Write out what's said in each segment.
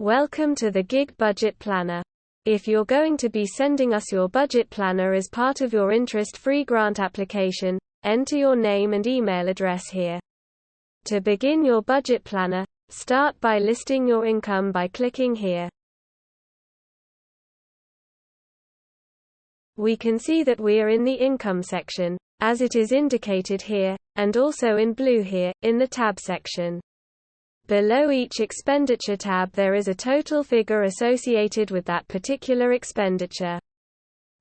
Welcome to the GiG Budget Planner. If you're going to be sending us your budget planner as part of your interest-free grant application, enter your name and email address here. To begin your budget planner, start by listing your income by clicking here. We can see that we are in the income section, as it is indicated here, and also in blue here, in the tab section. Below each expenditure tab there is a total figure associated with that particular expenditure.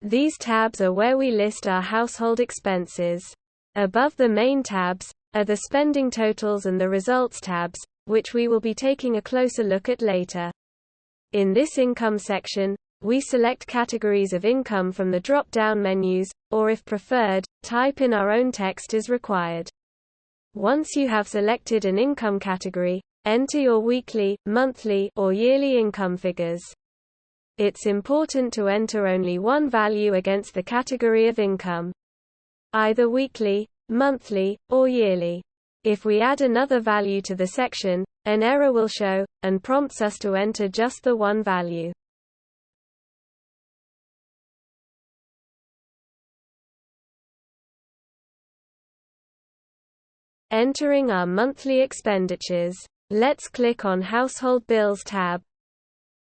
These tabs are where we list our household expenses. Above the main tabs are the spending totals and the results tabs, which we will be taking a closer look at later. In this income section, we select categories of income from the drop-down menus, or if preferred, type in our own text as required. Once you have selected an income category, enter your weekly, monthly, or yearly income figures. It's important to enter only one value against the category of income, either weekly, monthly, or yearly. If we add another value to the section, an error will show, and prompts us to enter just the one value. Entering our monthly expenditures. Let's click on Household Bills tab.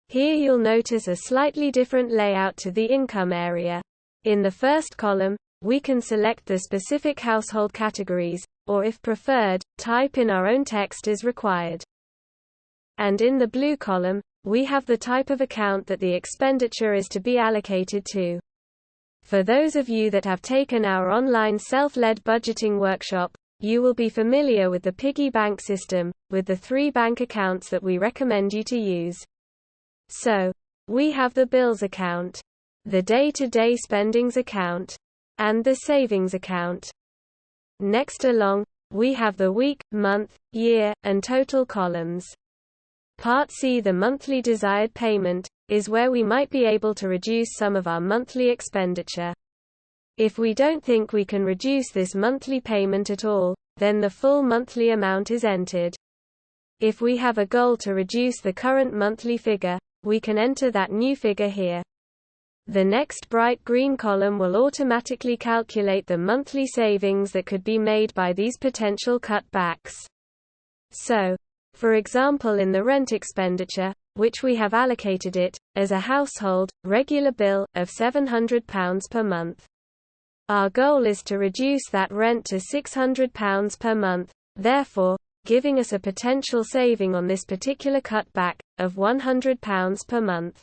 Here you'll notice a slightly different layout to the income area. In the first column, we can select the specific household categories, or if preferred, type in our own text as required. And in the blue column, we have the type of account that the expenditure is to be allocated to. For those of you that have taken our online self-led budgeting workshop, you will be familiar with the Piggy bank system, with the 3 bank accounts that we recommend you to use. So, we have the bills account, the day-to-day spendings account, and the savings account. Next along, we have the week, month, year, and total columns. Part C, the monthly desired payment, is where we might be able to reduce some of our monthly expenditure. If we don't think we can reduce this monthly payment at all, then the full monthly amount is entered. If we have a goal to reduce the current monthly figure, we can enter that new figure here. The next bright green column will automatically calculate the monthly savings that could be made by these potential cutbacks. So, for example, in the rent expenditure, which we have allocated it, as a household, regular bill, of £700 per month. Our goal is to reduce that rent to £600 per month, therefore, giving us a potential saving on this particular cutback, of £100 per month.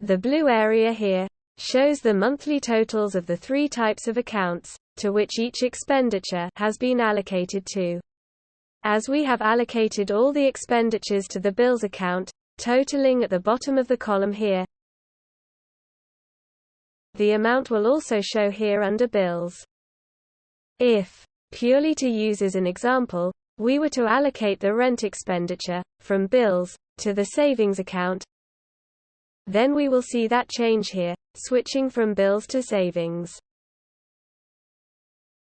The blue area here shows the monthly totals of the 3 types of accounts, to which each expenditure has been allocated to. As we have allocated all the expenditures to the bills account, totaling at the bottom of the column here, the amount will also show here under bills. If, purely to use as an example, we were to allocate the rent expenditure, from bills, to the savings account, then we will see that change here, switching from bills to savings.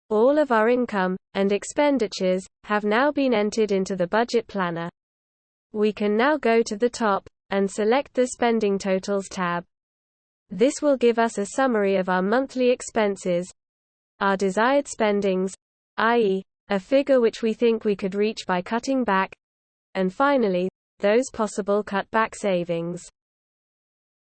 All of our income, and expenditures, have now been entered into the budget planner. We can now go to the top, and select the Spending Totals tab. This will give us a summary of our monthly expenses, our desired spendings, i.e., a figure which we think we could reach by cutting back, and finally, those possible cutback savings.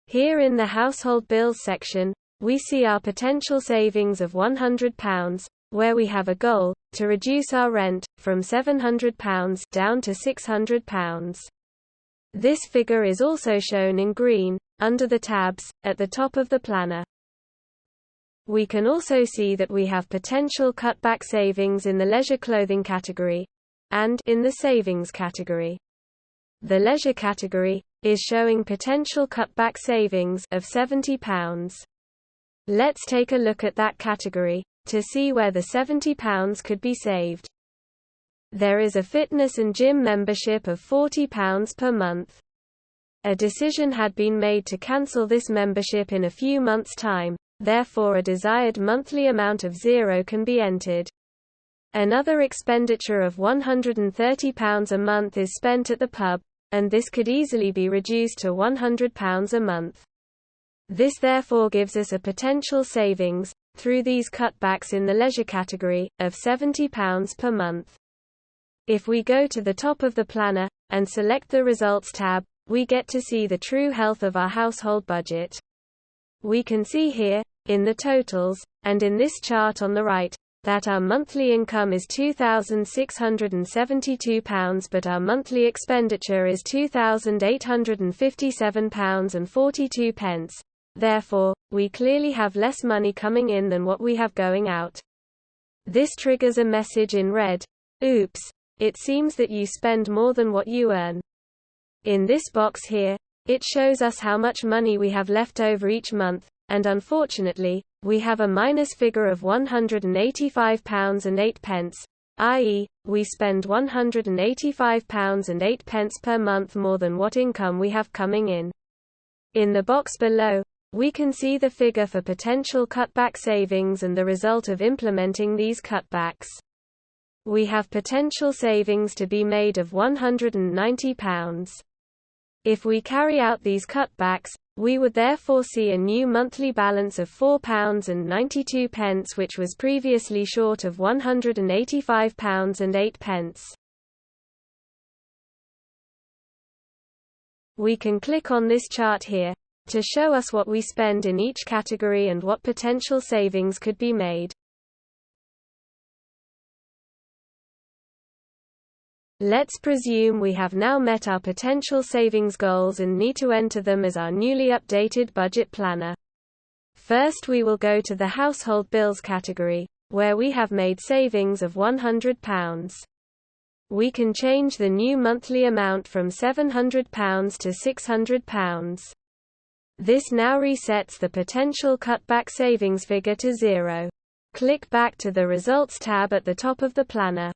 Here in the Household Bills section, we see our potential savings of £100, where we have a goal to reduce our rent from £700 down to £600. This figure is also shown in green, under the tabs, at the top of the planner. We can also see that we have potential cutback savings in the leisure clothing category, and in the savings category. The leisure category is showing potential cutback savings of £70. Let's take a look at that category, to see where the £70 could be saved. There is a fitness and gym membership of £40 per month. A decision had been made to cancel this membership in a few months' time, therefore a desired monthly amount of £0 can be entered. Another expenditure of £130 a month is spent at the pub, and this could easily be reduced to £100 a month. This therefore gives us a potential savings, through these cutbacks in the leisure category, of £70 per month. If we go to the top of the planner, and select the Results tab, we get to see the true health of our household budget. We can see here, in the totals, and in this chart on the right, that our monthly income is £2,672 but our monthly expenditure is £2,857.42. Therefore, we clearly have less money coming in than what we have going out. This triggers a message in red. Oops! It seems that you spend more than what you earn. In this box here, it shows us how much money we have left over each month, and unfortunately, we have a minus figure of £185.08, i.e., we spend £185.08 per month more than what income we have coming in. In the box below, we can see the figure for potential cutback savings and the result of implementing these cutbacks. We have potential savings to be made of £190. If we carry out these cutbacks, we would therefore see a new monthly balance of £4.92, which was previously short of £185.08. We can click on this chart here, to show us what we spend in each category and what potential savings could be made. Let's presume we have now met our potential savings goals and need to enter them as our newly updated budget planner. First we will go to the household bills category, where we have made savings of £100. We can change the new monthly amount from £700 to £600. This now resets the potential cutback savings figure to 0. Click back to the Results tab at the top of the planner.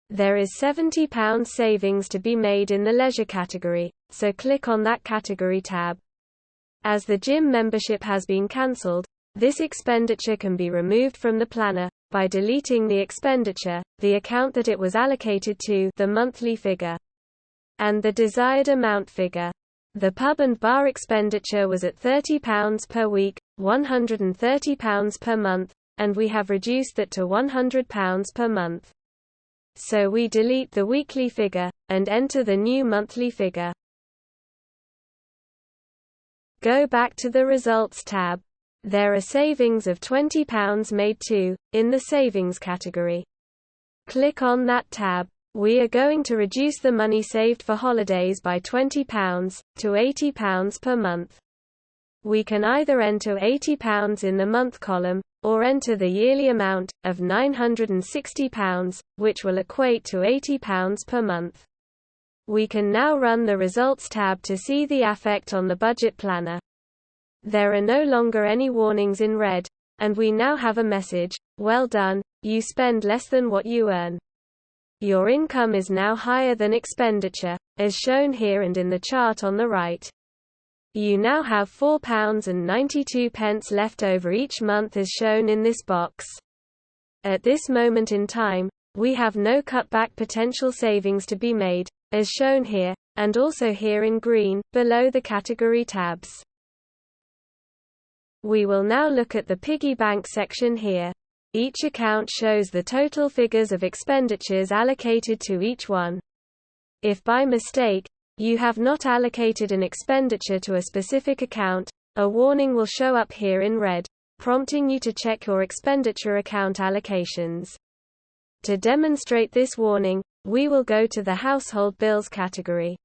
There is £70 savings to be made in the leisure category, so click on that category tab. As the gym membership has been cancelled, this expenditure can be removed from the planner, by deleting the expenditure, the account that it was allocated to, the monthly figure, and the desired amount figure. The pub and bar expenditure was at £30 per week, £130 per month, and we have reduced that to £100 per month. So we delete the weekly figure, and enter the new monthly figure. Go back to the Results tab. There are savings of £20 made too, in the Savings category. Click on that tab. We are going to reduce the money saved for holidays by £20, to £80 per month. We can either enter £80 in the month column, or enter the yearly amount, of £960, which will equate to £80 per month. We can now run the Results tab to see the effect on the budget planner. There are no longer any warnings in red, and we now have a message, "Well done, you spend less than what you earn." Your income is now higher than expenditure, as shown here and in the chart on the right. You now have £4.92 left over each month as shown in this box. At this moment in time, we have no cutback potential savings to be made, as shown here, and also here in green, below the category tabs. We will now look at the Piggy Bank section here. Each account shows the total figures of expenditures allocated to each one. If by mistake, you have not allocated an expenditure to a specific account, a warning will show up here in red, prompting you to check your expenditure account allocations. To demonstrate this warning, we will go to the Household Bills category.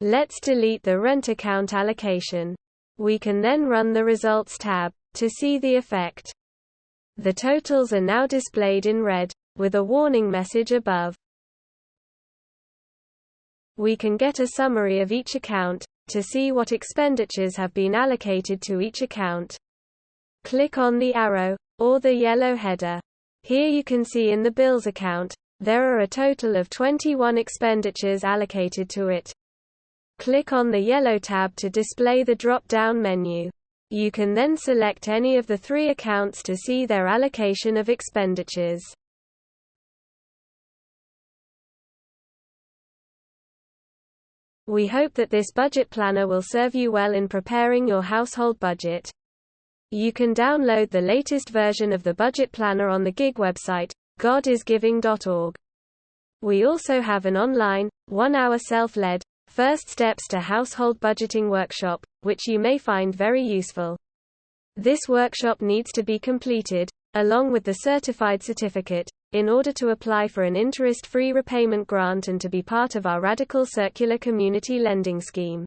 Let's delete the rent account allocation. We can then run the Results tab, to see the effect. The totals are now displayed in red, with a warning message above. We can get a summary of each account, to see what expenditures have been allocated to each account. Click on the arrow, or the yellow header. Here you can see in the Bills account, there are a total of 21 expenditures allocated to it. Click on the yellow tab to display the drop-down menu. You can then select any of the 3 accounts to see their allocation of expenditures. We hope that this budget planner will serve you well in preparing your household budget. You can download the latest version of the budget planner on the GiG website, godisgiving.org. We also have an online, 1-hour self-led, First Steps to Household Budgeting workshop, which you may find very useful. This workshop needs to be completed, along with the certified certificate, in order to apply for an interest-free repayment grant and to be part of our Radical Circular Community Lending Scheme.